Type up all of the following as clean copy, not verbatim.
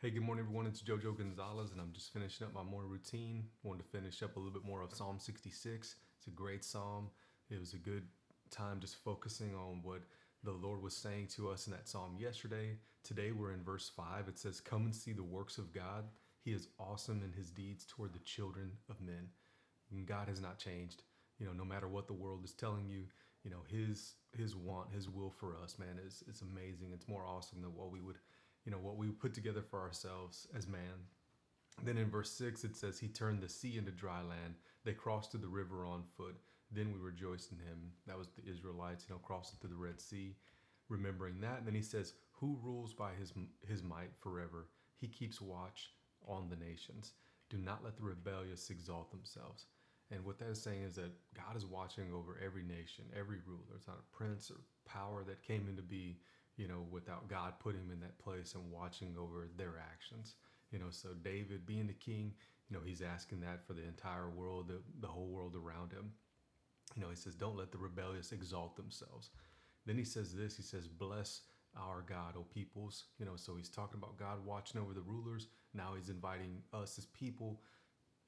Hey, good morning, everyone. It's Jojo Gonzalez, and I'm just finishing up my morning routine. Wanted to finish up a little bit more of Psalm 66. It's a great psalm. It was a good time just focusing on what the Lord was saying to us in that psalm yesterday. Today, we're in verse 5. It says, "Come and see the works of God. He is awesome in his deeds toward the children of men." And God has not changed. No matter what the world is telling you, his want, his will for us, man, is amazing. It's more awesome than what we put together for ourselves as man. Then in verse 6, it says, "He turned the sea into dry land. They crossed through the river on foot. Then we rejoiced in him." That was the Israelites, crossing through the Red Sea, remembering that. And then he says, "Who rules by his might forever? He keeps watch on the nations. Do not let the rebellious exalt themselves." And what that is saying is that God is watching over every nation, every ruler. It's not a prince or power that came into be, without God putting him in that place and watching over their actions. So David being the king, he's asking that for the entire world, the whole world around him. He says, "Don't let the rebellious exalt themselves." Then he says this, he says, "Bless our God, O peoples." So he's talking about God watching over the rulers. Now he's inviting us as people,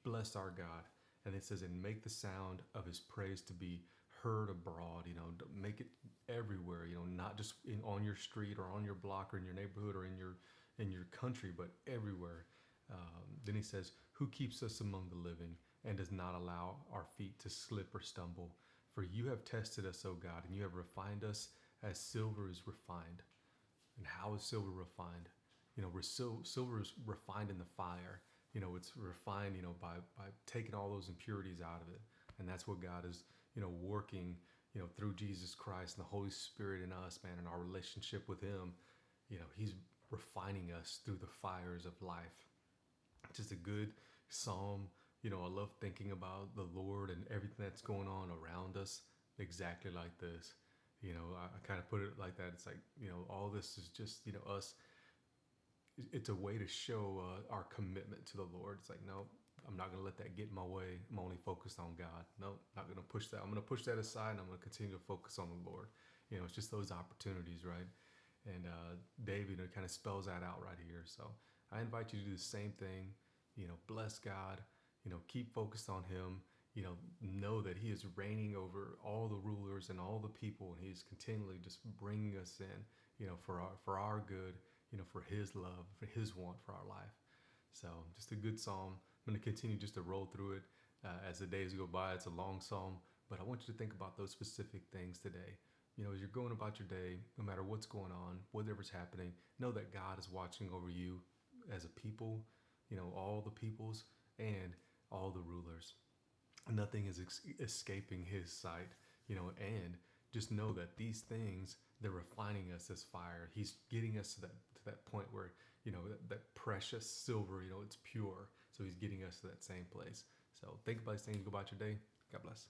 bless our God. And it says, "And make the sound of his praise to be heard abroad." Make it everywhere, not just on your street or on your block or in your neighborhood or in your country, but everywhere. Then he says, "Who keeps us among the living and does not allow our feet to slip or stumble? For you have tested us, O God, and you have refined us as silver is refined." And how is silver refined? Silver is refined in the fire. It's refined, by taking all those impurities out of it. And that's what God is, working, through Jesus Christ and the Holy Spirit in us, man, and our relationship with him. He's refining us through the fires of life. Just a good psalm. I love thinking about the Lord and everything that's going on around us exactly like this. I kind of put it like that. It's like, all this is just, us. It's a way to show our commitment to the Lord. It's like, no, I'm not going to let that get in my way. I'm only focused on God. No, not going to push that. I'm going to push that aside, and I'm going to continue to focus on the Lord. It's just those opportunities, right? And David kind of spells that out right here. So I invite you to do the same thing. Bless God. Keep focused on him. Know that he is reigning over all the rulers and all the people, and he's continually just bringing us in, for our good, for his love, for his want for our life. So just a good psalm. I'm going to continue just to roll through it as the days go by. It's a long psalm, but I want you to think about those specific things today. As you're going about your day, no matter what's going on, whatever's happening, know that God is watching over you as a people, all the peoples and all the rulers. Nothing is escaping his sight, and just know that these things, they're refining us as fire. He's getting us to that point where, that precious silver, it's pure. So he's getting us to that same place. So think about these things, go about your day. God bless.